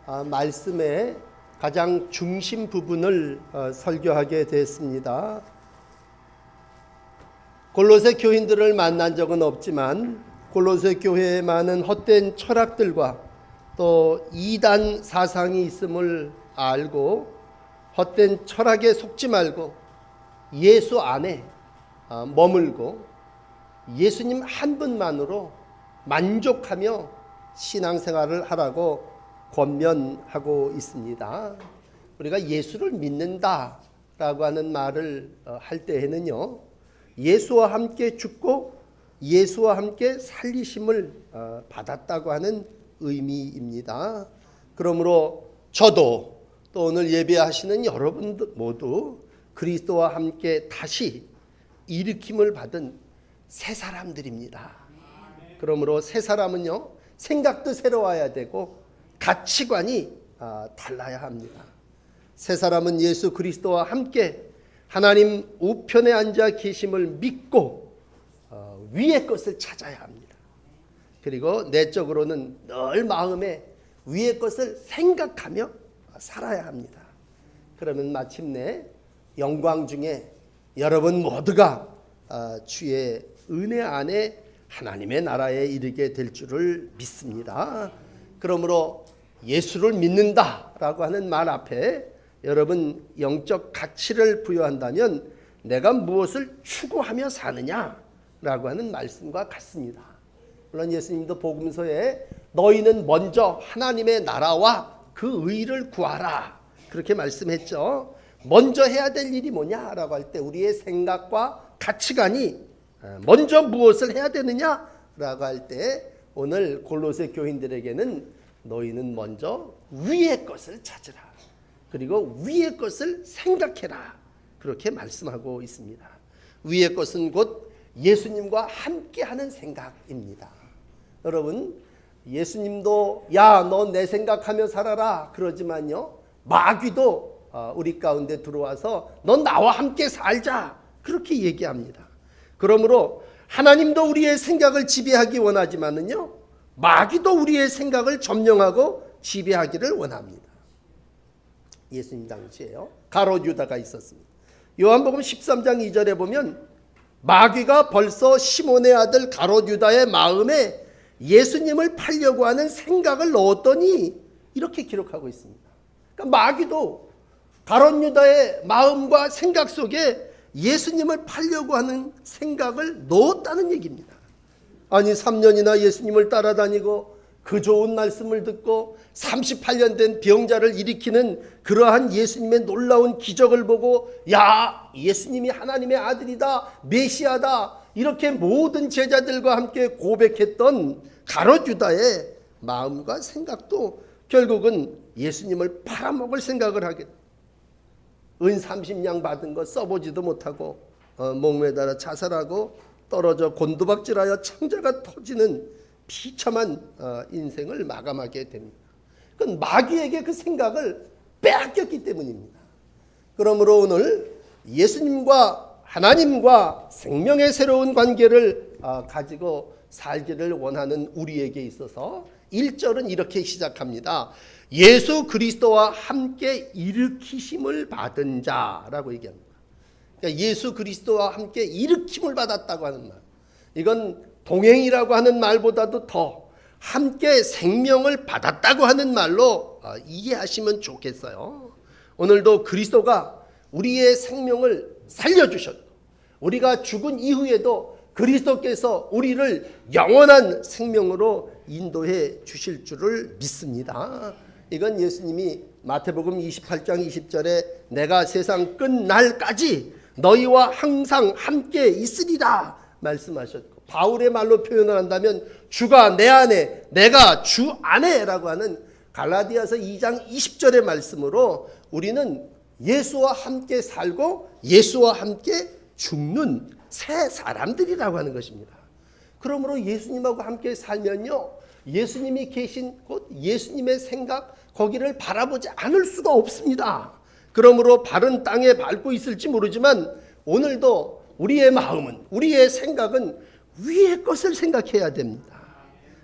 말씀의 가장 중심 부분을 설교하게 됐습니다. 골로새 교인들을 만난 적은 없지만 골로새 교회에 많은 헛된 철학들과 또 이단 사상이 있음을 알고 헛된 철학에 속지 말고 예수 안에 머물고 예수님 한 분만으로 만족하며 신앙생활을 하라고 권면하고 있습니다. 우리가 예수를 믿는다라고 하는 말을 할 때에는요, 예수와 함께 죽고 예수와 함께 살리심을 받았다고 하는 의미입니다. 그러므로 저도 또 오늘 예배하시는 여러분들 모두 그리스도와 함께 다시 일으킴을 받은 새 사람들입니다. 그러므로 새 사람은요, 생각도 새로워야 되고 가치관이 달라야 합니다. 새 사람은 예수 그리스도와 함께 하나님 우편에 앉아 계심을 믿고 위의 것을 찾아야 합니다. 그리고 내적으로는 늘 마음에 위의 것을 생각하며 살아야 합니다. 그러면 마침내 영광 중에 여러분 모두가 주의 은혜 안에 하나님의 나라에 이르게 될 줄을 믿습니다. 그러므로 예수를 믿는다라고 하는 말 앞에 여러분 영적 가치를 부여한다면 내가 무엇을 추구하며 사느냐라고 하는 말씀과 같습니다. 물론 예수님도 복음서에 너희는 먼저 하나님의 나라와 그 의를 구하라 그렇게 말씀했죠. 먼저 해야 될 일이 뭐냐라고 할 때 우리의 생각과 가치관이 먼저 무엇을 해야 되느냐라고 할 때 오늘 골로새 교인들에게는 너희는 먼저 위의 것을 찾으라. 그리고 위의 것을 생각해라. 그렇게 말씀하고 있습니다. 위의 것은 곧 예수님과 함께하는 생각입니다. 여러분, 예수님도 야, 너 내 생각하며 살아라 그러지만요, 마귀도 우리 가운데 들어와서 넌 나와 함께 살자 그렇게 얘기합니다. 그러므로 하나님도 우리의 생각을 지배하기 원하지만은요, 마귀도 우리의 생각을 점령하고 지배하기를 원합니다. 예수님 당시에요, 가롯 유다가 있었습니다. 요한복음 13장 2절에 보면 마귀가 벌써 시몬의 아들 가롯 유다의 마음에 예수님을 팔려고 하는 생각을 넣었더니 이렇게 기록하고 있습니다. 그러니까 마귀도 가롯 유다의 마음과 생각 속에 예수님을 팔려고 하는 생각을 넣었다는 얘기입니다. 아니 3년이나 예수님을 따라다니고 그 좋은 말씀을 듣고 38년 된 병자를 일으키는 그러한 예수님의 놀라운 기적을 보고 야, 예수님이 하나님의 아들이다, 메시아다 이렇게 모든 제자들과 함께 고백했던 가롯 유다의 마음과 생각도 결국은 예수님을 팔아먹을 생각을 하게, 은 30냥 받은 거 써보지도 못하고 목매달아 자살하고 떨어져 곤두박질하여 창자가 터지는 비참한 인생을 마감하게 됩니다. 그건 마귀에게 그 생각을 빼앗겼기 때문입니다. 그러므로 오늘 예수님과 하나님과 생명의 새로운 관계를 가지고 살기를 원하는 우리에게 있어서 1절은 이렇게 시작합니다. 예수 그리스도와 함께 일으키심을 받은 자라고 얘기합니다. 그러니까 예수 그리스도와 함께 일으킴을 받았다고 하는 말, 이건 동행이라고 하는 말보다도 더 함께 생명을 받았다고 하는 말로 이해하시면 좋겠어요. 오늘도 그리스도가 우리의 생명을 살려주셨고 우리가 죽은 이후에도 그리스도께서 우리를 영원한 생명으로 인도해 주실 줄을 믿습니다. 이건 예수님이 마태복음 28장 20절에 내가 세상 끝날까지 너희와 항상 함께 있으리라 말씀하셨고, 바울의 말로 표현을 한다면 주가 내 안에 내가 주 안에라고 하는 갈라디아서 2장 20절의 말씀으로 우리는 예수와 함께 살고 예수와 함께 죽는 새 사람들이라고 하는 것입니다. 그러므로 예수님하고 함께 살면요, 예수님이 계신 곳, 예수님의 생각, 거기를 바라보지 않을 수가 없습니다. 그러므로 바른 땅에 밟고 있을지 모르지만 오늘도 우리의 마음은, 우리의 생각은 위의 것을 생각해야 됩니다.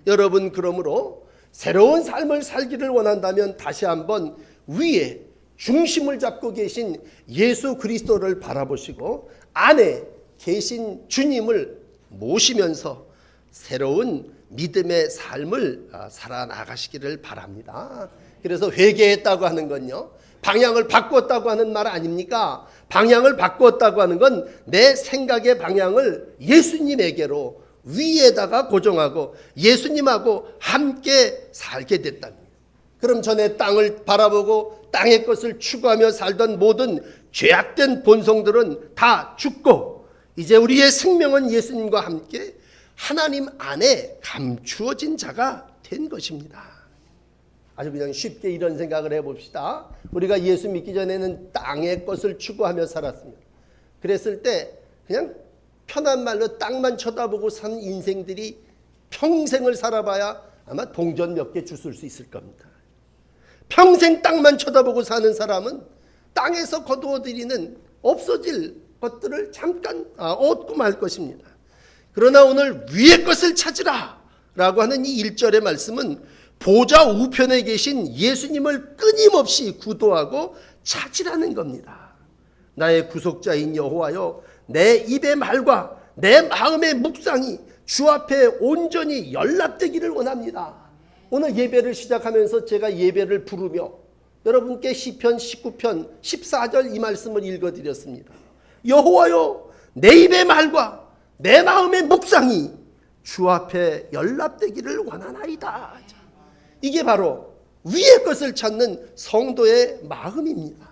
여러분, 그러므로 새로운 삶을 살기를 원한다면 다시 한번 위에 중심을 잡고 계신 예수 그리스도를 바라보시고 안에 계신 주님을 모시면서 새로운 믿음의 삶을 살아나가시기를 바랍니다. 그래서 회개했다고 하는 건요, 방향을 바꿨다고 하는 말 아닙니까? 방향을 바꿨다고 하는 건 내 생각의 방향을 예수님에게로 위에다가 고정하고 예수님하고 함께 살게 됐답니다. 그럼 전에 땅을 바라보고 땅의 것을 추구하며 살던 모든 죄악된 본성들은 다 죽고 이제 우리의 생명은 예수님과 함께 하나님 안에 감추어진 자가 된 것입니다. 아주 그냥 쉽게 이런 생각을 해봅시다. 우리가 예수 믿기 전에는 땅의 것을 추구하며 살았습니다. 그랬을 때 그냥 편한 말로 땅만 쳐다보고 산 인생들이 평생을 살아봐야 아마 동전 몇 개 주술 수 있을 겁니다. 평생 땅만 쳐다보고 사는 사람은 땅에서 거두어들이는 없어질 것들을 잠깐 얻고 말 것입니다. 그러나 오늘 위의 것을 찾으라 라고 하는 이 1절의 말씀은 보좌 우편에 계신 예수님을 끊임없이 구도하고 찾으라는 겁니다. 나의 구속자인 여호와여, 내 입의 말과 내 마음의 묵상이 주 앞에 온전히 연락되기를 원합니다. 오늘 예배를 시작하면서 제가 예배를 부르며 여러분께 시편 19편 14절 이 말씀을 읽어드렸습니다. 여호와여, 내 입의 말과 내 마음의 묵상이 주 앞에 연락되기를 원하나이다. 이게 바로 위의 것을 찾는 성도의 마음입니다.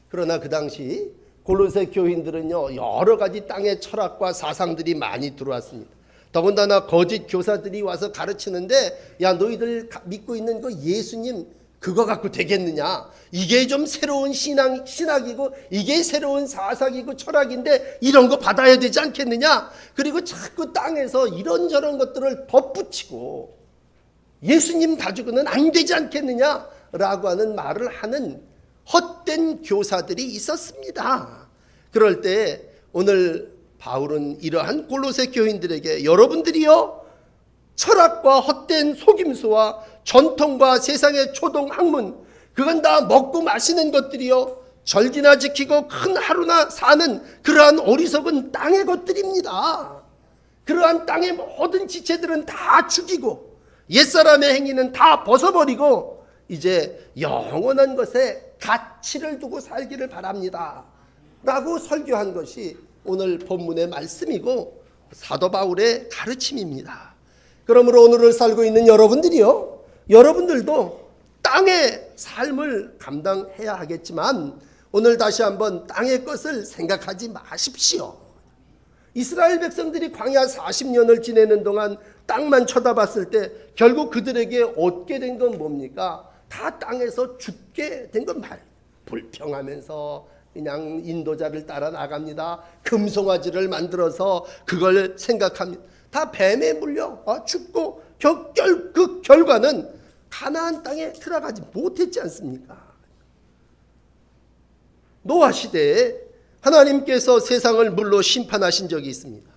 그러나 그 당시 골로새 교인들은요, 여러 가지 땅의 철학과 사상들이 많이 들어왔습니다. 더군다나 거짓 교사들이 와서 가르치는데, 야, 너희들 믿고 있는 그 예수님 그거 갖고 되겠느냐? 이게 좀 새로운 신학이고 이게 새로운 사상이고 철학인데 이런 거 받아야 되지 않겠느냐? 그리고 자꾸 땅에서 이런저런 것들을 덧붙이고 예수님 가지고는 안 되지 않겠느냐라고 하는 말을 하는 헛된 교사들이 있었습니다. 그럴 때 오늘 바울은 이러한 골로새 교인들에게 여러분들이요, 철학과 헛된 속임수와 전통과 세상의 초동 학문, 그건 다 먹고 마시는 것들이요, 절기나 지키고 큰 하루나 사는 그러한 어리석은 땅의 것들입니다. 그러한 땅의 모든 지체들은 다 죽이고 옛사람의 행위는 다 벗어버리고 이제 영원한 것에 가치를 두고 살기를 바랍니다 라고 설교한 것이 오늘 본문의 말씀이고 사도 바울의 가르침입니다. 그러므로 오늘을 살고 있는 여러분들이요, 여러분들도 땅의 삶을 감당해야 하겠지만 오늘 다시 한번 땅의 것을 생각하지 마십시오. 이스라엘 백성들이 광야 40년을 지내는 동안 땅만 쳐다봤을 때 결국 그들에게 얻게 된 건 뭡니까? 다 땅에서 죽게 된 건 말이에요. 불평하면서 그냥 인도자를 따라 나갑니다. 금송아지를 만들어서 그걸 생각합니다. 다 뱀에 물려 죽고 그 결과는 가나안 땅에 들어가지 못했지 않습니까? 노아 시대에 하나님께서 세상을 물로 심판하신 적이 있습니다.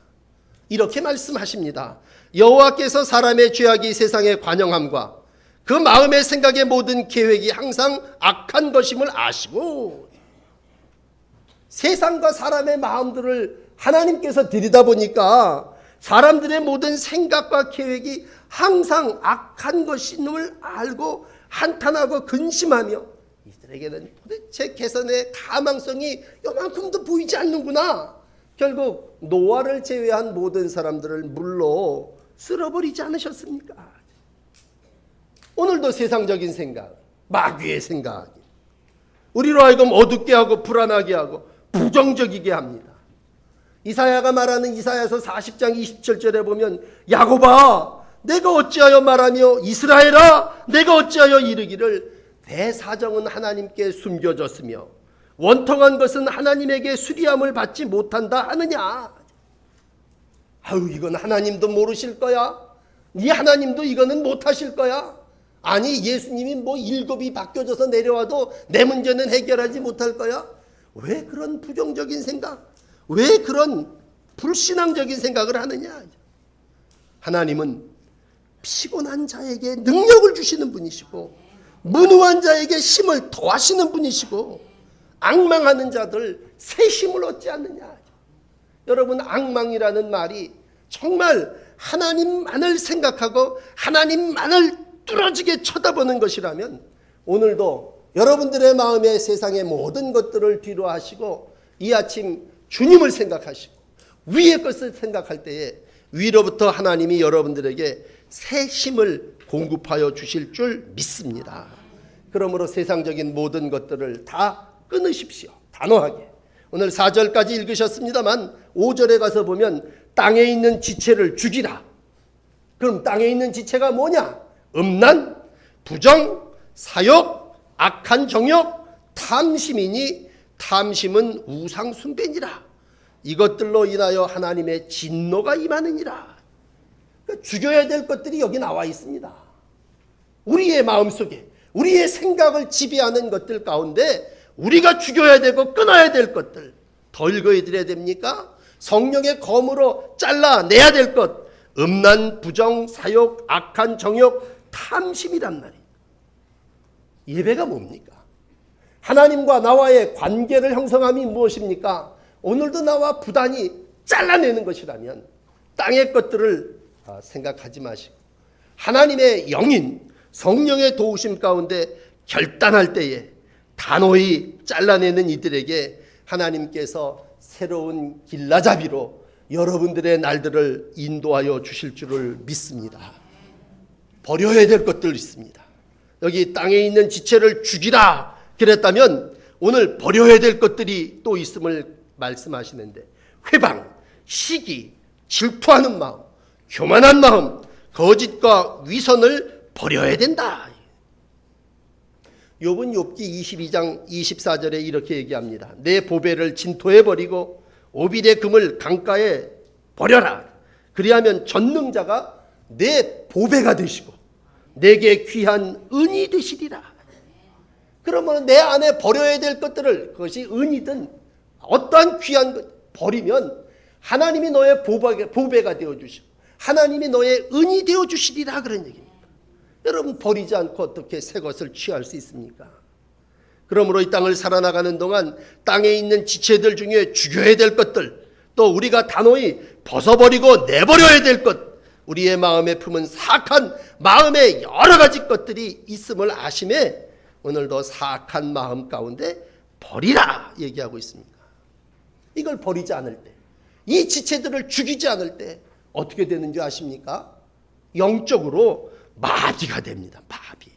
이렇게 말씀하십니다. 여호와께서 사람의 죄악이 세상에 관영함과 그 마음의 생각의 모든 계획이 항상 악한 것임을 아시고, 세상과 사람의 마음들을 하나님께서 들여다보니까 사람들의 모든 생각과 계획이 항상 악한 것임을 알고 한탄하고 근심하며 이들에게는 도대체 개선의 가망성이 요만큼도 보이지 않는구나. 결국 노아를 제외한 모든 사람들을 물로 쓸어버리지 않으셨습니까? 오늘도 세상적인 생각, 마귀의 생각, 우리로 하여금 어둡게 하고 불안하게 하고 부정적이게 합니다. 이사야가 말하는 이사야서 40장 27절에 보면 야곱아 내가 어찌하여 말하며 이스라엘아 내가 어찌하여 이르기를 내 사정은 하나님께 숨겨졌으며 원통한 것은 하나님에게 수리함을 받지 못한다 하느냐. 아유, 이건 하나님도 모르실 거야. 이 하나님도 이거는 못하실 거야. 아니, 예수님이 뭐 일곱이 바뀌어져서 내려와도 내 문제는 해결하지 못할 거야. 왜 그런 부정적인 생각, 왜 그런 불신앙적인 생각을 하느냐. 하나님은 피곤한 자에게 능력을 주시는 분이시고 무능한 자에게 힘을 더하시는 분이시고 앙망하는 자들 새 힘을 얻지 않느냐. 여러분, 앙망이라는 말이 정말 하나님만을 생각하고 하나님만을 뚫어지게 쳐다보는 것이라면 오늘도 여러분들의 마음에 세상의 모든 것들을 뒤로 하시고 이 아침 주님을 생각하시고 위의 것을 생각할 때에 위로부터 하나님이 여러분들에게 새 힘을 공급하여 주실 줄 믿습니다. 그러므로 세상적인 모든 것들을 다 끊으십시오. 단호하게. 오늘 4절까지 읽으셨습니다만 5절에 가서 보면 땅에 있는 지체를 죽이라. 그럼 땅에 있는 지체가 뭐냐? 음란, 부정, 사욕, 악한 정욕, 탐심이니 탐심은 우상 숭배니라. 이것들로 인하여 하나님의 진노가 임하느니라. 그러니까 죽여야 될 것들이 여기 나와 있습니다. 우리의 마음속에 우리의 생각을 지배하는 것들 가운데 우리가 죽여야 되고 끊어야 될 것들 더 읽어드려야 됩니까? 성령의 검으로 잘라내야 될 것, 음란, 부정, 사욕, 악한 정욕, 탐심이란 말이에요. 예배가 뭡니까? 하나님과 나와의 관계를 형성함이 무엇입니까? 오늘도 나와 부단히 잘라내는 것이라면 땅의 것들을 생각하지 마시고 하나님의 영인 성령의 도우심 가운데 결단할 때에 단호히 잘라내는 이들에게 하나님께서 새로운 길라잡이로 여러분들의 날들을 인도하여 주실 줄을 믿습니다. 버려야 될 것들 있습니다. 여기 땅에 있는 지체를 죽이라 그랬다면 오늘 버려야 될 것들이 또 있음을 말씀하시는데 회방, 시기, 질투하는 마음, 교만한 마음, 거짓과 위선을 버려야 된다. 욥은 욥기 22장 24절에 이렇게 얘기합니다. 내 보배를 진토에 버리고 오빌의 금을 강가에 버려라. 그리하면 전능자가 내 보배가 되시고 내게 귀한 은이 되시리라. 그러면 내 안에 버려야 될 것들을 그것이 은이든 어떠한 귀한 것 버리면 하나님이 너의 보배가 되어주시고 하나님이 너의 은이 되어주시리라 그런 얘기입니다. 여러분, 버리지 않고 어떻게 새 것을 취할 수 있습니까? 그러므로 이 땅을 살아나가는 동안 땅에 있는 지체들 중에 죽여야 될 것들, 또 우리가 단호히 벗어버리고 내버려야 될 것, 우리의 마음에 품은 사악한 마음의 여러 가지 것들이 있음을 아심에 오늘도 사악한 마음 가운데 버리라 얘기하고 있습니다. 이걸 버리지 않을 때, 이 지체들을 죽이지 않을 때 어떻게 되는지 아십니까? 영적으로 마비가 됩니다. 마비.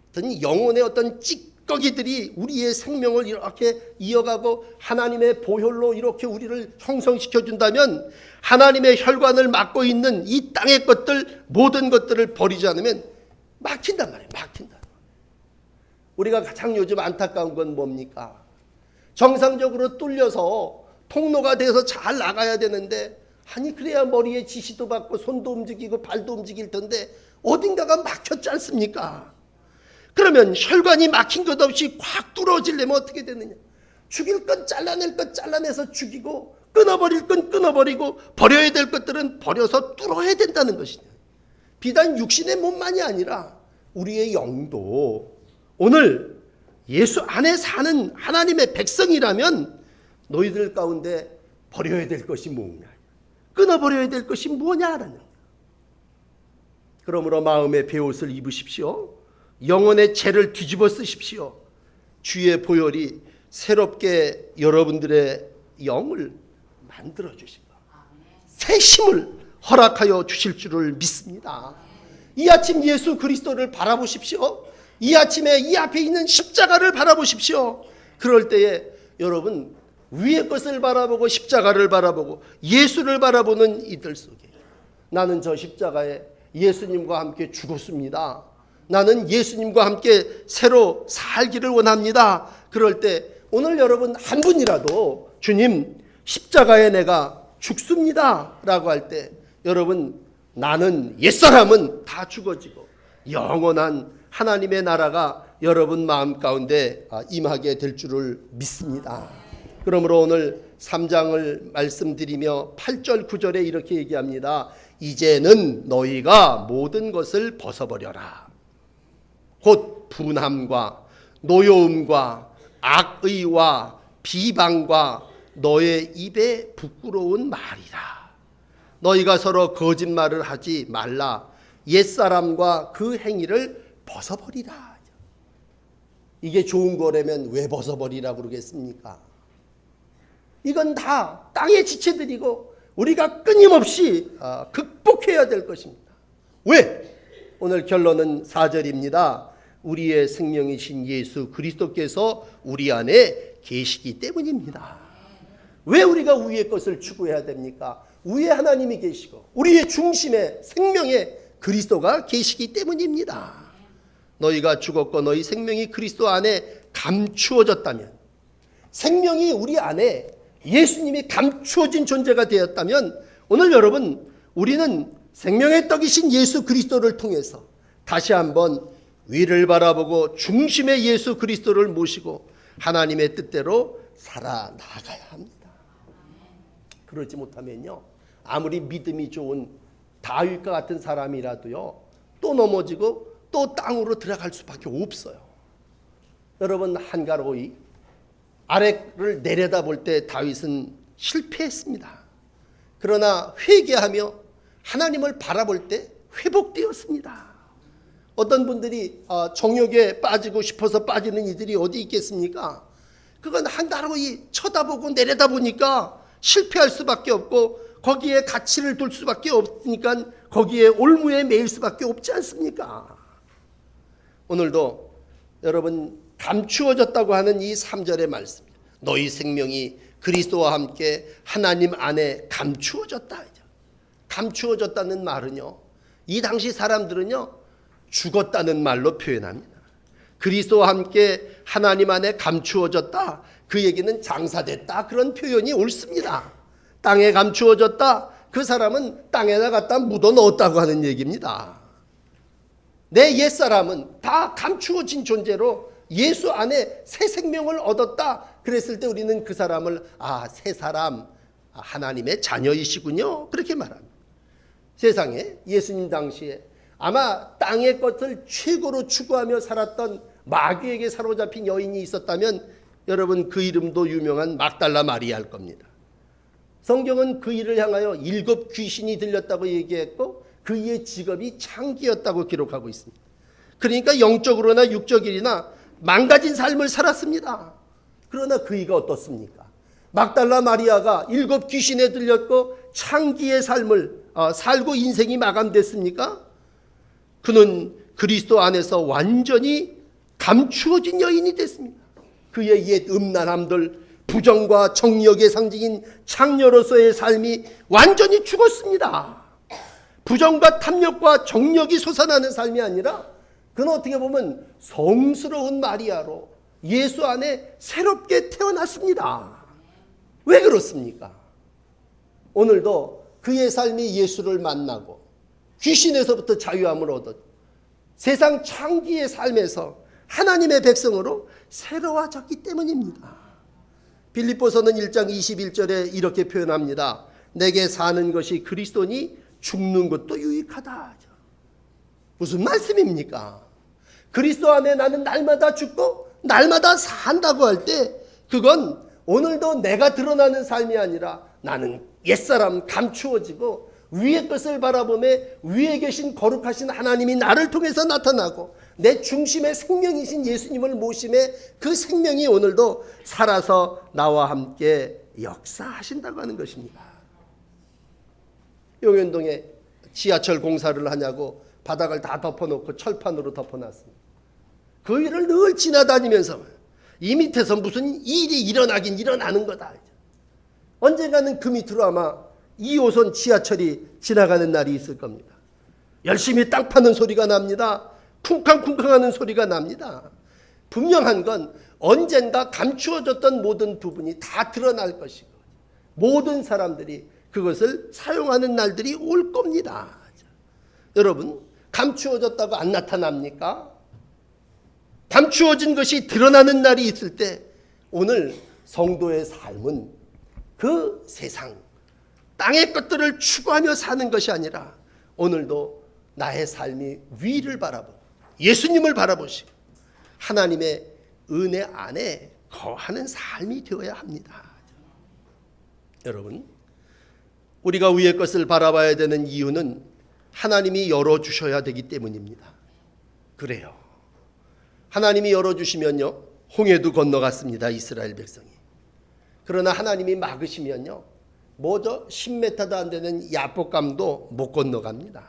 어떤 영혼의 어떤 찌꺼기들이 우리의 생명을 이렇게 이어가고 하나님의 보혈로 이렇게 우리를 형성시켜 준다면 하나님의 혈관을 막고 있는 이 땅의 것들 모든 것들을 버리지 않으면 막힌단 말이에요. 막힌다. 우리가 가장 요즘 안타까운 건 뭡니까? 정상적으로 뚫려서 통로가 돼서 잘 나가야 되는데 아니 그래야 머리에 지시도 받고 손도 움직이고 발도 움직일 텐데 어딘가가 막혔지 않습니까? 그러면 혈관이 막힌 것 없이 확 뚫어지려면 어떻게 되느냐? 죽일 건 잘라낼 것 잘라내서 죽이고 끊어버릴 건 끊어버리고 버려야 될 것들은 버려서 뚫어야 된다는 것이냐. 비단 육신의 몸만이 아니라 우리의 영도 오늘 예수 안에 사는 하나님의 백성이라면 너희들 가운데 버려야 될 것이 뭐냐, 끊어버려야 될 것이 뭐냐라는 거예요. 그러므로 마음의 베옷을 입으십시오. 영혼의 죄를 뒤집어 쓰십시오. 주의 보혈이 새롭게 여러분들의 영을 만들어 주시고 새 힘을 허락하여 주실 줄을 믿습니다. 이 아침 예수 그리스도를 바라보십시오. 이 아침에 이 앞에 있는 십자가를 바라보십시오. 그럴 때에 여러분 위의 것을 바라보고 십자가를 바라보고 예수를 바라보는 이들 속에 나는 저 십자가에 예수님과 함께 죽었습니다. 나는 예수님과 함께 새로 살기를 원합니다. 그럴 때 오늘 여러분 한 분이라도 주님 십자가에 내가 죽습니다 라고 할 때 여러분 나는 옛사람은 다 죽어지고 영원한 하나님의 나라가 여러분 마음 가운데 임하게 될 줄을 믿습니다. 그러므로 오늘 3장을 말씀드리며 8절 9절에 이렇게 얘기합니다. 이제는 너희가 모든 것을 벗어버려라. 곧 분함과 노여움과 악의와 비방과 너의 입에 부끄러운 말이라. 너희가 서로 거짓말을 하지 말라. 옛사람과 그 행위를 벗어버리라. 이게 좋은 거라면 왜 벗어버리라고 그러겠습니까? 이건 다 땅의 지체들이고 우리가 끊임없이 극복해야 될 것입니다. 왜? 오늘 결론은 4절입니다. 우리의 생명이신 예수 그리스도께서 우리 안에 계시기 때문입니다. 왜 우리가 위의 것을 추구해야 됩니까? 위에 하나님이 계시고 우리의 중심에 생명에 그리스도가 계시기 때문입니다. 너희가 죽었고 너희 생명이 그리스도 안에 감추어졌다면, 생명이 우리 안에 예수님이 감추어진 존재가 되었다면, 오늘 여러분 우리는 생명의 떡이신 예수 그리스도를 통해서 다시 한번 위를 바라보고 중심의 예수 그리스도를 모시고 하나님의 뜻대로 살아나가야 합니다. 그러지 못하면요, 아무리 믿음이 좋은 다윗과 같은 사람이라도요, 또 넘어지고 또 땅으로 들어갈 수밖에 없어요. 여러분, 한가로이 아래를 내려다볼 때 다윗은 실패했습니다. 그러나 회개하며 하나님을 바라볼 때 회복되었습니다. 어떤 분들이 정욕에 빠지고 싶어서 빠지는 이들이 어디 있겠습니까? 그건 한가로이 쳐다보고 내려다보니까 실패할 수밖에 없고 거기에 가치를 둘 수밖에 없으니까 거기에 올무에 매일 수밖에 없지 않습니까? 오늘도 여러분 감추어졌다고 하는 이 3절의 말씀, 너희 생명이 그리스도와 함께 하나님 안에 감추어졌다. 감추어졌다는 말은요, 이 당시 사람들은요 죽었다는 말로 표현합니다. 그리스도와 함께 하나님 안에 감추어졌다, 그 얘기는 장사됐다, 그런 표현이 옳습니다. 땅에 감추어졌다, 그 사람은 땅에다 갖다 묻어 넣었다고 하는 얘기입니다. 내 옛사람은 다 감추어진 존재로 예수 안에 새 생명을 얻었다 그랬을 때 우리는 그 사람을 새 사람, 하나님의 자녀이시군요, 그렇게 말합니다. 세상에 예수님 당시에 아마 땅의 것을 최고로 추구하며 살았던 마귀에게 사로잡힌 여인이 있었다면 여러분 그 이름도 유명한 막달라 마리아일 겁니다. 성경은 그 일을 향하여 7 귀신이 들렸다고 얘기했고 그의 직업이 창기였다고 기록하고 있습니다. 그러니까 영적으로나 육적이나 망가진 삶을 살았습니다. 그러나 그이가 어떻습니까? 막달라 마리아가 7 귀신에 들렸고 창기의 삶을 살고 인생이 마감됐습니까? 그는 그리스도 안에서 완전히 감추어진 여인이 됐습니다. 그의 옛 음란함들, 부정과 정력의 상징인 창녀로서의 삶이 완전히 죽었습니다. 부정과 탐욕과 정력이 솟아나는 삶이 아니라 그는 어떻게 보면 성스러운 마리아로 예수 안에 새롭게 태어났습니다. 왜 그렇습니까? 오늘도 그의 삶이 예수를 만나고 귀신에서부터 자유함을 얻었고 세상 창기의 삶에서 하나님의 백성으로 새로워졌기 때문입니다. 빌립보서는 1장 21절에 이렇게 표현합니다. 내게 사는 것이 그리스도니 죽는 것도 유익하다. 무슨 말씀입니까? 그리스도 안에 나는 날마다 죽고 날마다 산다고 할 때 그건 오늘도 내가 드러나는 삶이 아니라 나는 옛사람 감추어지고 위의 것을 바라보며 위에 계신 거룩하신 하나님이 나를 통해서 나타나고 내 중심의 생명이신 예수님을 모심에 그 생명이 오늘도 살아서 나와 함께 역사하신다고 하는 것입니다. 용현동에 지하철 공사를 하냐고 바닥을 다 덮어놓고 철판으로 덮어놨습니다. 그 일을 늘 지나다니면서 이 밑에서 무슨 일이 일어나긴 일어나는 거다. 언젠가는 그 밑으로 아마 2호선 지하철이 지나가는 날이 있을 겁니다. 열심히 땅 파는 소리가 납니다. 쿵쾅쿵쾅하는 소리가 납니다. 분명한 건 언젠가 감추어졌던 모든 부분이 다 드러날 것이고 모든 사람들이 그것을 사용하는 날들이 올 겁니다. 여러분, 감추어졌다고 안 나타납니까? 감추어진 것이 드러나는 날이 있을 때 오늘 성도의 삶은 그 세상 땅의 것들을 추구하며 사는 것이 아니라 오늘도 나의 삶이 위를 바라보고 예수님을 바라보시고 하나님의 은혜 안에 거하는 삶이 되어야 합니다. 여러분, 우리가 위의 것을 바라봐야 되는 이유는 하나님이 열어주셔야 되기 때문입니다. 그래요. 하나님이 열어주시면요, 홍해도 건너갔습니다. 이스라엘 백성이. 그러나 하나님이 막으시면요, 뭐죠? 10m도 안 되는 야복강도 못 건너갑니다.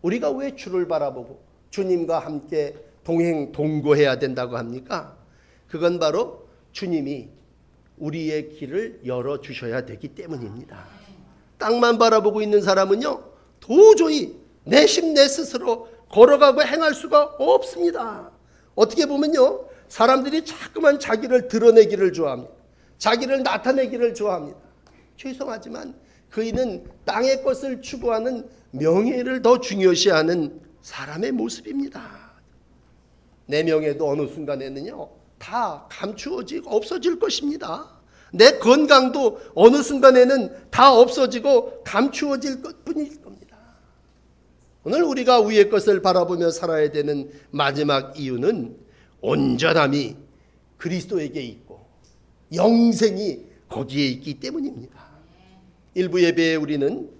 우리가 왜 주를 바라보고 주님과 함께 동행해야 된다고 합니까? 그건 바로 주님이 우리의 길을 열어주셔야 되기 때문입니다. 땅만 바라보고 있는 사람은요, 도저히 내 힘 내 스스로 걸어가고 행할 수가 없습니다. 어떻게 보면요, 사람들이 자꾸만 자기를 드러내기를 좋아합니다. 자기를 나타내기를 좋아합니다. 죄송하지만 그이는 땅의 것을 추구하는 명예를 더 중요시하는 사람의 모습입니다. 내 명예도 어느 순간에는요, 다 감추어지고 없어질 것입니다. 내 건강도 어느 순간에는 다 없어지고 감추어질 것뿐일 겁니다. 오늘 우리가 위의 것을 바라보며 살아야 되는 마지막 이유는 온전함이 그리스도에게 있고 영생이 거기에 있기 때문입니다. 일부 예배에 우리는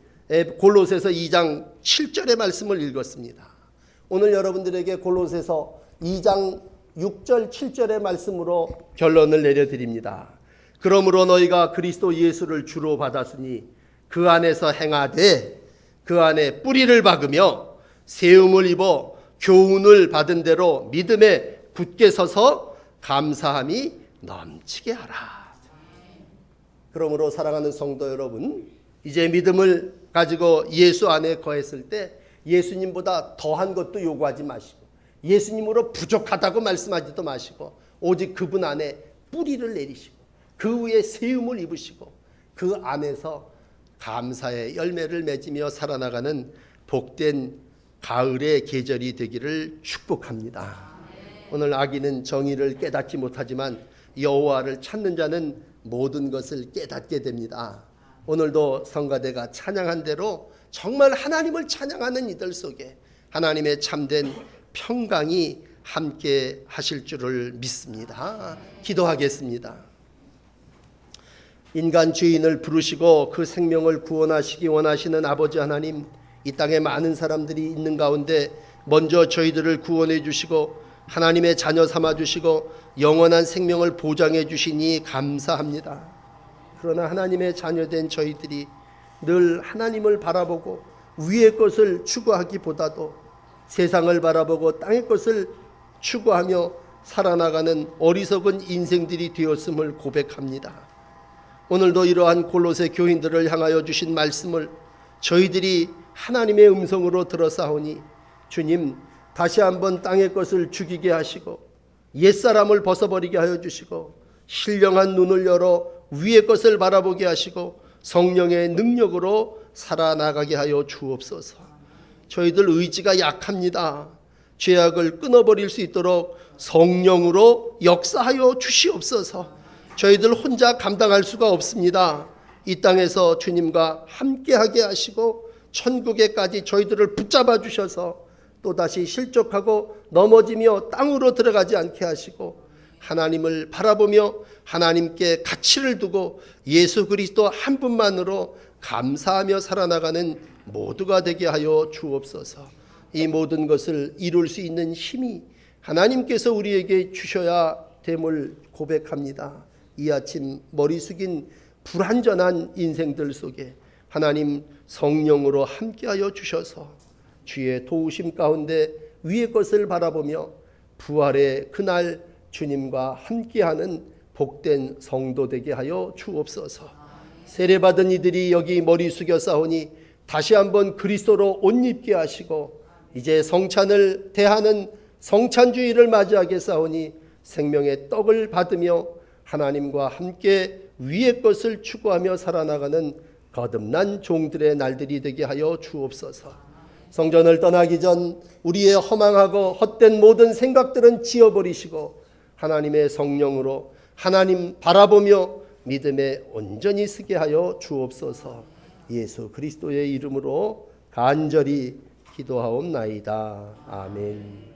골로새서 2장 7절의 말씀을 읽었습니다. 오늘 여러분들에게 골로새서 2장 6절 7절의 말씀으로 결론을 내려드립니다. 그러므로 너희가 그리스도 예수를 주로 받았으니 그 안에서 행하되 그 안에 뿌리를 박으며 세움을 입어 교훈을 받은 대로 믿음에 굳게 서서 감사함이 넘치게 하라. 그러므로 사랑하는 성도 여러분, 이제 믿음을 가지고 예수 안에 거했을 때 예수님보다 더한 것도 요구하지 마시고 예수님으로 부족하다고 말씀하지도 마시고 오직 그분 안에 뿌리를 내리시고 그 위에 세움을 입으시고 그 안에서 감사의 열매를 맺으며 살아나가는 복된 가을의 계절이 되기를 축복합니다. 오늘 악인은 정의를 깨닫지 못하지만 여호와를 찾는 자는 모든 것을 깨닫게 됩니다. 오늘도 성가대가 찬양한 대로 정말 하나님을 찬양하는 이들 속에 하나님의 참된 평강이 함께 하실 줄을 믿습니다. 기도하겠습니다. 인간 죄인을 부르시고 그 생명을 구원하시기 원하시는 아버지 하나님, 이 땅에 많은 사람들이 있는 가운데 먼저 저희들을 구원해 주시고 하나님의 자녀 삼아 주시고 영원한 생명을 보장해 주시니 감사합니다. 그러나 하나님의 자녀된 저희들이 늘 하나님을 바라보고 위의 것을 추구하기보다도 세상을 바라보고 땅의 것을 추구하며 살아나가는 어리석은 인생들이 되었음을 고백합니다. 오늘도 이러한 골로새 교인들을 향하여 주신 말씀을 저희들이 하나님의 음성으로 들어사오니 주님, 다시 한번 땅의 것을 죽이게 하시고 옛사람을 벗어버리게 하여 주시고 신령한 눈을 열어 위의 것을 바라보게 하시고 성령의 능력으로 살아나가게 하여 주옵소서. 저희들 의지가 약합니다. 죄악을 끊어버릴 수 있도록 성령으로 역사하여 주시옵소서. 저희들 혼자 감당할 수가 없습니다. 이 땅에서 주님과 함께하게 하시고 천국에까지 저희들을 붙잡아 주셔서 또다시 실족하고 넘어지며 땅으로 들어가지 않게 하시고 하나님을 바라보며 하나님께 가치를 두고 예수 그리스도 한 분만으로 감사하며 살아나가는 모두가 되게 하여 주옵소서. 이 모든 것을 이룰 수 있는 힘이 하나님께서 우리에게 주셔야 됨을 고백합니다. 이 아침 머리 숙인 불완전한 인생들 속에 하나님 성령으로 함께하여 주셔서 주의 도우심 가운데 위의 것을 바라보며 부활의 그날 주님과 함께하는 복된 성도 되게 하여 주옵소서. 세례받은 이들이 여기 머리 숙여 싸우니 다시 한번 그리스도로 옷 입게 하시고 이제 성찬을 대하는 성찬주의를 맞이하게 싸우니 생명의 떡을 받으며 하나님과 함께 위의 것을 추구하며 살아나가는 거듭난 종들의 날들이 되게 하여 주옵소서. 성전을 떠나기 전 우리의 허망하고 헛된 모든 생각들은 지워버리시고 하나님의 성령으로 하나님 바라보며 믿음에 온전히 서게 하여 주옵소서. 예수 그리스도의 이름으로 간절히 기도하옵나이다. 아멘.